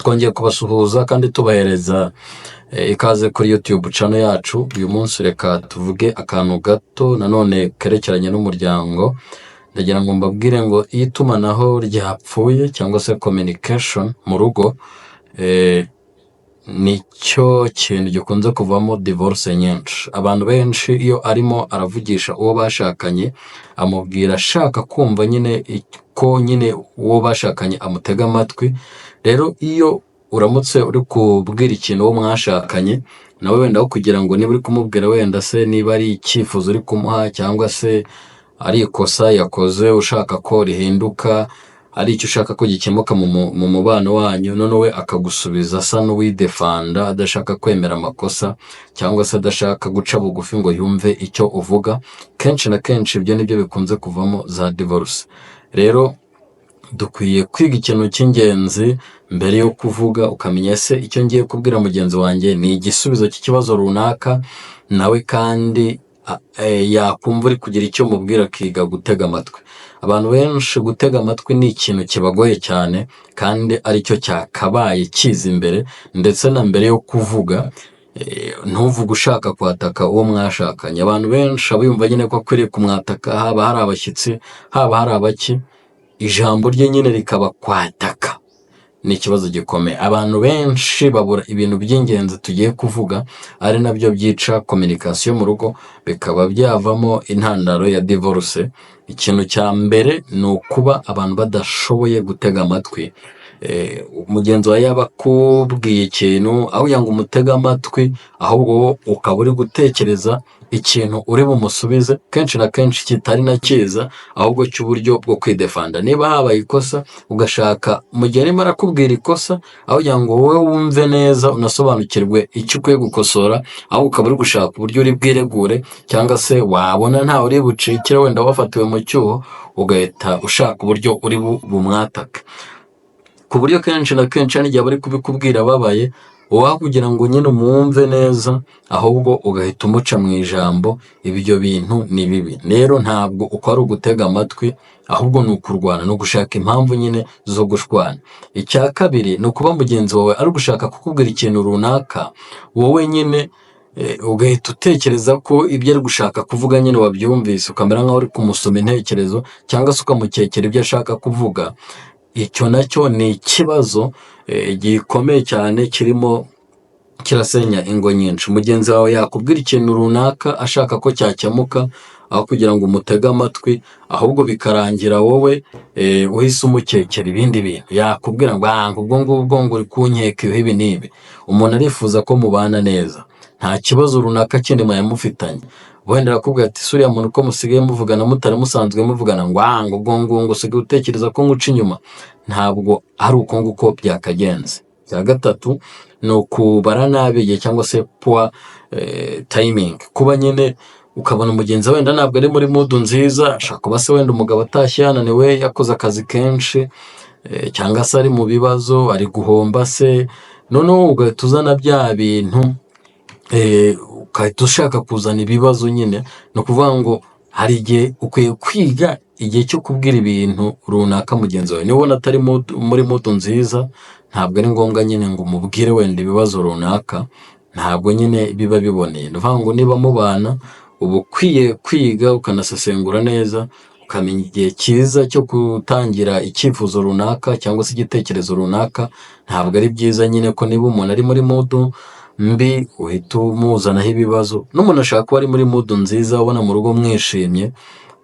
twongeye kubasuhuza kandi tubahereza ikaze kuri YouTube channel yacu. Uyu munsi reka tuvuge akantu gato nanone kerekeranye n'umuryango. Ndagira ngo mbabwire ngo iyo itumanaho ryapfuye cyangwa se communication mu rugo nicyo kintu gikunze kuvamo divorce nyinshi. Abantu benshi iyo arimo aravugisha uwo bashakanye amubwira ashaka kumva nyine ko nyine uwo bashakanye amutega amatwi. Rero iyo uramutse uri kubwira ikintu uwo mwashakanye nawe wenda aho kugira ngo niba uri kumubwira wenda se niba ari icyifuzo uri kumuha cyangwa se ari ikosa yakoze ushaka ko rihinduka, ari icyo ushaka ko gikemuka mu mubano wanyu, none we akagusubiza asa n'uwidefanda adashaka kwemera amakosa cyangwa se adashaka guca bugufi ngo yumve icyo uvuga, kenshi na kenshi ibyo nibyo bikunze kuvamo za divorce. Rero dukwiye kwiga ikintu cy'ingenzi mbere yo kuvuga, ukamenya se icyo ngiye kubwira mugenzi wanjye ni igisubizo cy'ikibazo runaka, nawe kandi yakumva uri kugira icyo mubwira akiga gutega amatwi. Abantu benshi gutega amatwi ni ikintu kibagoye cyane kandi aricyo cyakabaye kiza imbere, ndetse na mbere yo kuvuga ntuvuge ushaka kwataka uwo mwashakanye. Abantu benshi abiyumva nyine ko akwiriye kumwataka, haba hari abashyitsi haba hari abaki, ijambo rye nyine rikaba kwataka. Ni ikibazo gikomeye. Abantu benshi babura ibintu by'ingenzi tugiye kuvuga, ari nabyo byica communication mu rugo, bikaba byavamo intandaro ya divorce. Ikintu cya mbere ni ukuba abantu badashoboye gutega amatwi. Mugenzi wawe yaba akubwiye ikintu aho yanga umutega amatwi, ahubwo ukaba uri gutekereza ikintu uri bumusubize, kenshi na kenshi kitari na cyiza, ahubwo cy'uburyo bwo kwidefanda. Niba habaye ikosa ugashaka mu gihe arimo arakubwira ikosa, aho kugira ngo wowe wumve neza unasobanukirwe icyo ukwiye gukosora, aho ukaba uri gushaka uburyo uri bwiregure, cyangwa se wabona ntawe uri bucikire wenda wafatiwe mu cyuho, ugahita ushaka uburyo uri bumwatake. Ku buryo kenshi na kenshi n'igihe bari kubikubwira babaye, wowe kugira ngo nyine umwumve neza, ahubwo ugahita umuca mu ijambo. Ibyo bintu ni bibi. Rero ntabwo uko ari ugutega amatwi, ahubwo ni ukurwana, ni ugushaka impamvu nyine zo gushwana. Icya kabiri ni ukuba mugenzi wawe ari gushaka kukubwira ikintu runaka, wowe nyine ugahita utekereza ko ibyo ari gushaka kuvuga nyine wabyumvise, ukamera nk'aho uri kumusoma intekerezo cyangwa se ukamukekera ibyo ashaka kuvuga. Icyo nacyo ni ikibazo gikomeye cyane, kirimo kirasenya ingo nyinshi. Mugenzi wawe yakubwira ikintu runaka ashaka ko cyakemuka, aho kugira ngo umutege amatwi, ahubwo bikarangira wowe uhise umukekera ibindi bintu. Yakubwira ngo ubwo ngubwo ngo uri kunkeka ibi n'ibi. Umuntu arifuza ko mubana neza, nta kibazo runaka kindi mufitanye, wenda arakubwira ati suriya muntu ko musigaye muvugana mutari musanzwe muvugana, ngo ubwo ngo usigaye utekereza ko nguca inyuma. Ntabwo ari uko nguko byakagenze. Cya gatatu ni ukubara nabi igihe cyangwa se poor timing. Kuba nyine ukabona umugenzi wenda ntabwo ari muri mood nziza, ashaka kuba se wenda umugabo atashye yananiwe yakoze akazi kenshi, cyangwa se ari mu bibazo ari guhomba se, noneho ugahita uzana bya bintu, ukahita ushaka kuzana ibibazo nyine. Ni ukuvuga ngo hari igihe ukwiye kwiga igihe cyo kubwira ibintu runaka mugenzi wawe. Niba ubona atari muri moto nziza, ntabwo ari ngombwa nyine ngo umubwire wenda ibibazo runaka, ntabwo nyine biba biboneye. Ni ukuvuga ngo niba mubana uba ukwiye kwiga ukanasesengura neza, ukamenya igihe cyiza cyo gutangira icyifuzo runaka cyangwa se igitekerezo runaka. Ntabwo ari byiza nyine ko niba umuntu ari muri moto mbi uhita umuzanaho ibibazo. N'umuntu ashaka kuba ari muri mood nziza, ubona mu rugo mwishimye,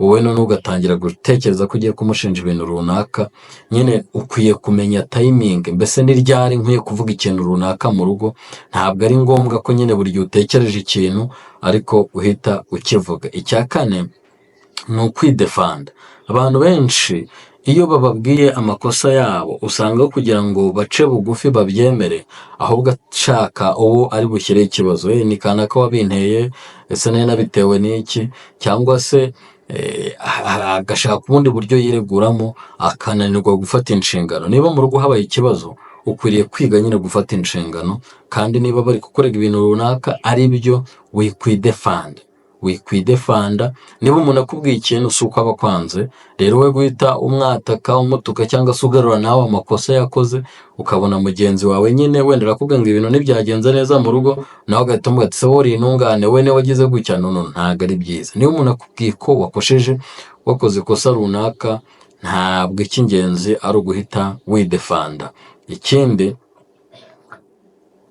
wowe none ugatangira gutekereza ko ugiye kumushinja ibintu runaka. Nyine ukwiye kumenya timing, mbese ni ryari nkwiye kuvuga ikintu runaka mu rugo. Ntabwo ari ngombwa ko nyine buri gihe utekereje ikintu ariko uhita ukivuga. Icya kane ni ukwidefanda. Abantu benshi iyo bababwiye amakosa yabo usanga kugira ngo bace bugufi babyemere, ahubwo ashaka uwo ari bushyireho ikibazo. Ni kanaka wabinteye, ese nayo nabitewe n'iki, cyangwa se agashaka ubundi buryo yireguramo, akananirwa gufata inshingano. Niba mu rugo habaye ikibazo, ukwiriye kwiga nyine gufata inshingano, kandi niba bari gukorera ibintu runaka ari byo wikwidefanda, wikwidefanda. Niba umuntu akubwiye ikintu si uko aba akwanze, rero we guhita umwataka umutuka cyangwa se ugarura nawe amakosa yakoze, ukabona mugenzi wawe nyine wenda arakubwira ngo ibintu ntibyagenze neza mu rugo, nawe ugahita umubwira ati se wowe uri intungane, we niwe wagize gutya. Ntabwo ari byiza. Niba umuntu akubwiye ko wakosheje, wakoze ikosa runaka, ntabwo icy'ingenzi ari uguhita widefanda. Ikindi,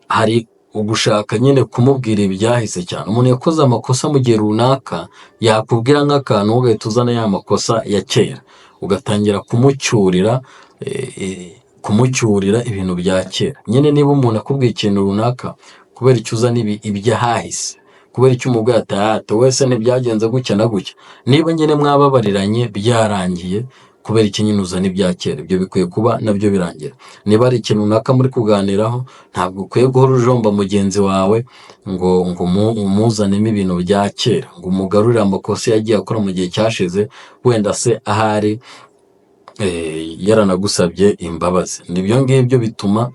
hari ugushaka nyine kumubwira ibyahise cyane. Umuntu yakoze amakosa mu gihe runaka, yakubwira nk'akantu ugahita uzana ya makosa ya kera, ugatangira kumucyurira ibintu bya kera. Nyine niba umuntu akubwiye ikintu runaka, kubera icyo uzana ibyahise, kubera icyo umubwira ati wese ntibyagenze gutya na gutya. Niba nyine mwababariranye byarangiye, kubera iki nyine uzana ibya kera? Ibyo bikwiye kuba nabyo birangira. Niba ari ikintu runaka muri kuganiraho, ntabwo ukwiye guhora ujomba mugenzi wawe ngo umuzanemo ibintu bya kera, ngo umugarurire amakosa yagiye akora mu gihe cyashize, wenda se ahari yaranagusabye imbabazi. Nibyo ngibyo bituma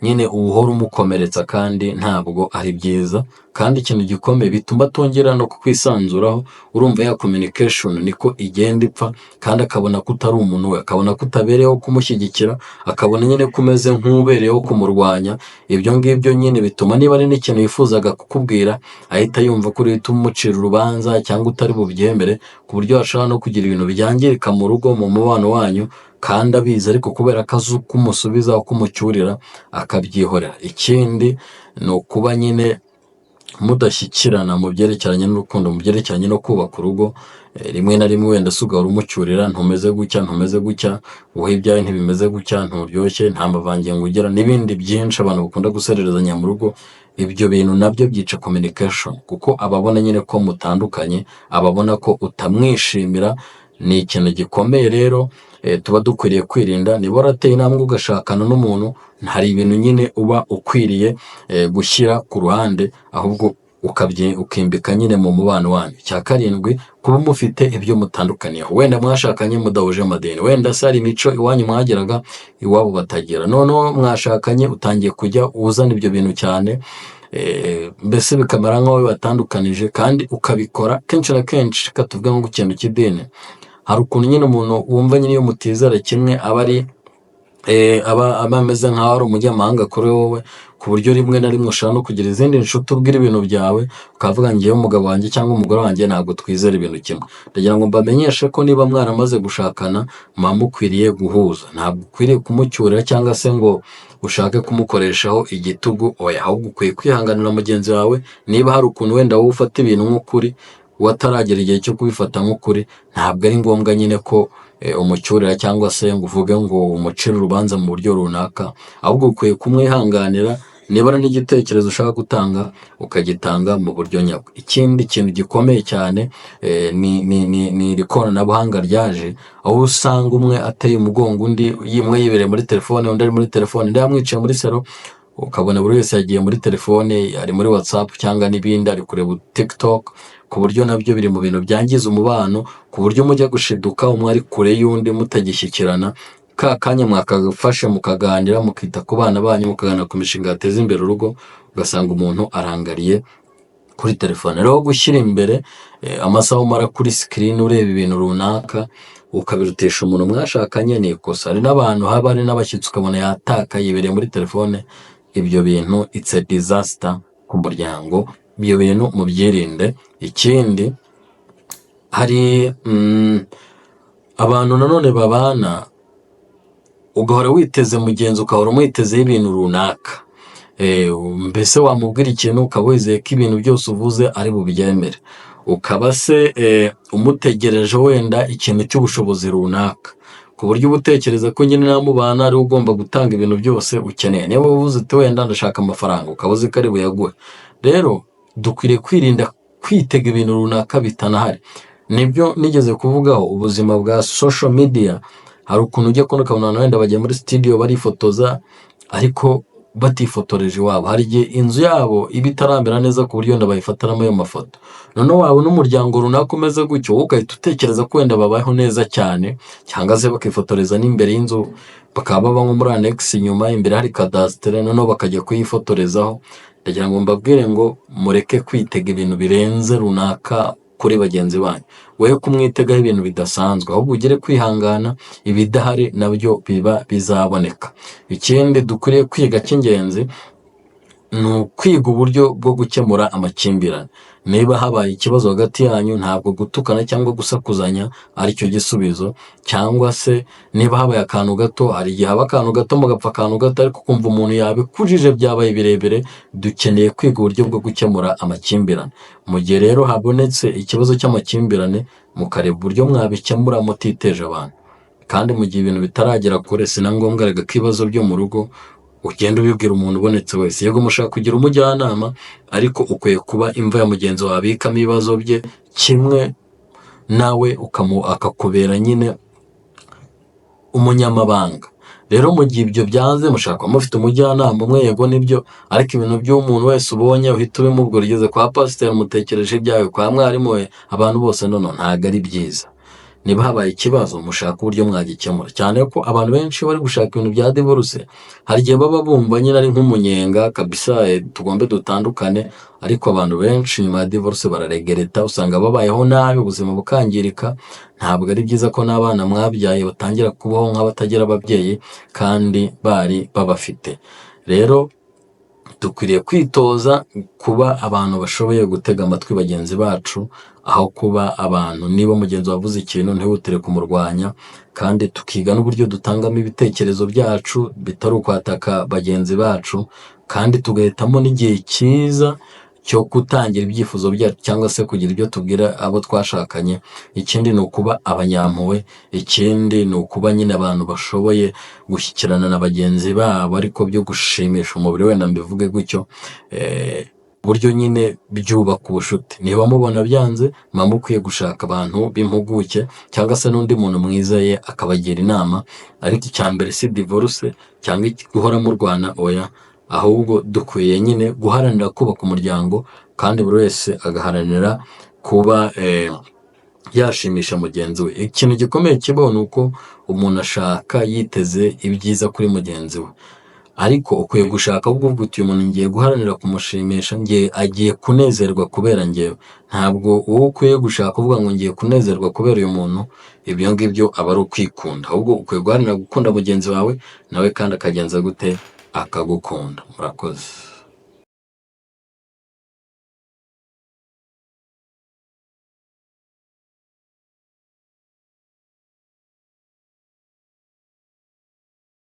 nyine uhora umukomeretsa, kandi ntabwo ari byiza. Kandi ikintu gikomeye bituma atongera no kukwisanzuraho. Urumva ya communication niko igenda ipfa, kandi akabona ko utari umuntu we, akabona ko utabereyeho kumushyigikira, akabona nyine ko umeze nk'ubereyeho kumurwanya. Ibyo ngibyo nyine bituma niba ari n'ikintu yifuzaga kukubwira, ahita yumva ko uhita umucira urubanza cyangwa utari bubyemere, ku buryo hashobora no kugira ibintu byangirika mu rugo, mu mubano wanyu, kandi abizi, ariko kubera ko azi uko umusubiza, uko umucyurira, akabyihorera. Ikindi ni ukuba nyine mudashyikirana mu byerekeranye n'urukundo, mu byerekeranye no kubaka urugo. Rimwe na rimwe wenda se ugahora umucyurira, ntumeze gutya, wowe ibyawe ntibimeze gutya, nturyoshye, nta mavangingo ugira, n'ibindi byinshi abantu bakunda gusererezanya mu rugo. Ibyo bintu nabyo byica communication, kuko ababona nyine ko mutandukanye, ababona ko utamwishimira. Ni ikintu gikomeye rero tuba dukwiriye kwirinda. Niba warateye intambwe ugashakana n'umuntu, hari ibintu nyine uba ukwiriye gushyira ku ruhande, ahubwo ukimbika nyine mu mubano wanyu. Cya karindwi, kuba mufite ibyo mutandukaniyeho. Wenda mwashakanye mudahuje amadini, wenda se hari imico iwanyu mwageraga iwabo batagira, noneho mwashakanye utangiye kujya uzana ibyo bintu cyane, mbese bikamera nk'aho bibatandukanije, kandi ukabikora kenshi na kenshi. Reka tuvuge nko ku kintu cy'idini, hari ukuntu nyine umuntu wumva nyine iyo mutizera kimwe aba ameze nk'aho ari umunyamahanga kuri wowe, ku buryo rimwe na rimwe ushobora no kugira izindi nshuti ubwira ibintu byawe, ukavuga ngewe umugabo wanjye cyangwa umugore wanjye ntabwo twizera ibintu kimwe. Ndagira ngo mbamenyeshe ko niba mwaramaze gushakana, muba mukwiriye guhuza. Ntabwo ukwiriye kumucyurira cyangwa se ngo ushake kumukoreshaho igitugu, oya, ahubwo ukwiye kwihanganira mugenzi wawe. Niba hari ukuntu wenda wowe ufata ibintu nk'ukuri, wataragera igihe cyo kubifata nk'ukuri, ntabwo ari ngombwa nyine ko umucyurira cyangwa se ngo uvuge ngo umucire urubanza mu buryo runaka, ahubwo ukwiye kumwihanganira. Niba ari n'igitekerezo ushaka gutanga, ukagitanga mu buryo nyabwo. Ikindi kintu gikomeye cyane ni iri koranabuhanga ryaje, aho usanga umwe ateye umugongo undi, umwe yibereye muri telefone, undi ari muri telefone, undi yamwicaye muri salo, ukabona buri wese yagiye muri telefone, ari muri WhatsApp cyangwa n'ibindi, ari kureba TikTok, ku buryo nabyo biri mu bintu byangiza umubano, ku buryo mujya gushiduka umwe ari kure y'undi mutagishyikirana. Ka kanya mwakagafashe mukaganira, mukita ku bana banyu, mukaganira ku mishinga yateza imbere urugo, ugasanga umuntu arangariye kuri telefone. Rero gushyira imbere amasaha umara kuri screen ureba ibintu runaka, ukabirutesha umuntu mwashakanye, ni ikosa. Hari n'abantu haba hari n'abashyitsi ukabona yataka yibereye muri telefone. Ibyo bintu it's a disaster ku muryango. Ibyo bintu mubyirinde. Ikindi, hari abantu nanone babana, ugahora witeze mugenzi, ukahora umwitezeho ibintu runaka. Mbese wamubwira ikintu ukaba wizeye ko ibintu byose uvuze ari bubyemere, ukaba se umutegereje wenda ikintu cy'ubushobozi runaka, ku buryo uba utekereza ko nyine namubana ari ugomba gutanga ibintu byose ukeneye. Niba uvuze uti wenda ndashaka amafaranga, ukaba uzi ko ari buyaguhe. Rero dukwiriye kwirinda kwitega ibintu runaka bitanahari. Nibyo nigeze kuvugaho ubuzima bwa social media. Hari ukuntu ujya kubona ukabona wenda bagiye muri studio barifotoza, ariko batifotoreje iwabo. Hari igihe inzu yabo iba itarambera neza ku buryo wenda bayifatiramo ayo mafoto. Noneho wabona umuryango runaka umeze gutyo, wowe ugahita utekereza ko wenda babayeho neza cyane, cyangwa se bakifotoreza n'imbere y'inzu, bakaba baba nko muri annex inyuma, imbere hari cadastre, noneho bakajya kuyifotorezaho. Ndagira ngo mbabwire ngo mureke kwitega ibintu birenze runaka kuri bagenzi banyu, we kumwitegaho ibintu bidasanzwe, ahubwo ugere kwihangana, ibidahari nabyo biba bizaboneka. Ikindi dukwiriye kwiga cy'ingenzi ni ukwiga uburyo bwo gukemura amakimbirane. Niba habaye ikibazo hagati yanyu, ntabwo gutukana cyangwa gusakuzanya aricyo gisubizo, cyangwa se niba habaye akantu gato, hari igihe haba akantu gato mugapfa akantu gato, ariko kumva umuntu yabikujije byabaye birebire. Dukeneye kwiga uburyo bwo gukemura amakimbirane. Mu gihe rero habonetse ikibazo cy'amakimbirane, mukareba uburyo mwabikemura mutiteje abantu, kandi mu gihe ibintu bitaragera kure, si na ngombwa rega ko ibibazo byo mu rugo ugenda ubibwira umuntu ubonetse wese. Yego mushaka kugira umujyanama, ariko ukwiye kuba imva ya mugenzi wawe abikamo ibibazo bye, kimwe nawe akakubera nyine umunyamabanga. Rero mu gihe ibyo byanze, mushaka kuba mufite umujyanama umwe, yego nibyo, ariko ibintu by'umuntu wese ubonye uhita ubimubwira, ugeze kwa pasiteri umutekereje ibyawe, kwa mwarimu we, abantu bose ntabwo ari byiza. Niba habaye ikibazo, mushaka uburyo mwagikemura, cyane ko abantu benshi bari gushaka ibintu bya divorce, hari igihe baba bumva nyine ari nk'umunyenga kabisa, tugombe dutandukane, ariko abantu benshi nyuma ya divorce bararegereta, usanga babayeho nabi, ubuzima bukangirika. Ntabwo ari byiza ko n'abana mwabyaye batangira kubaho nk'abatagira ababyeyi kandi bari babafite. Rero dukwiriye kwitoza kuba abantu bashoboye gutega amatwi bagenzi bacu, aho kuba abantu, niba mugenzi wavuze ikintu ntihutire kumurwanya, kandi tukiga n'uburyo dutangamo ibitekerezo byacu bitari ukwataka bagenzi bacu, kandi tugahitamo n'igihe cyiza cyo gutangira ibyifuzo byacu, cyangwa se kugira ibyo tubwira abo twashakanye. Ikindi ni ukuba abanyampuhwe, ikindi ni ukuba nyine abantu bashoboye gushyikirana na bagenzi babo, ariko byo gushimisha umubiri, wenda mbivuge gutyo, buryo nyine byubaka ubucuti. Niba mubona byanze, muba mukwiye gushaka abantu b'impuguke, cyangwa se n'undi muntu mwizeye akabagira inama. Ariko icya mbere si divorce cyangwa guhora murwana, oya, ahubwo dukwiye nyine guharanira kubaka umuryango, kandi buri wese agaharanira kuba yashimisha mugenzi we. Ikintu gikomeye kibaho ni uko umuntu ashaka yiteze ibyiza kuri mugenzi we, ariko ukwiye gushaka ahubwo uvuga uti uyu muntu ngiye guharanira kumushimisha, agiye kunezerwa kubera njyewe. Ntabwo wowe ukwiye gushaka uvuga ngo ngiye kunezerwa kubera uyu muntu, ibyo ngibyo aba ari ukwikunda. Ahubwo ukwiye guharanira gukunda mugenzi wawe, nawe kandi akagenza gute, akagukunda. Murakoze.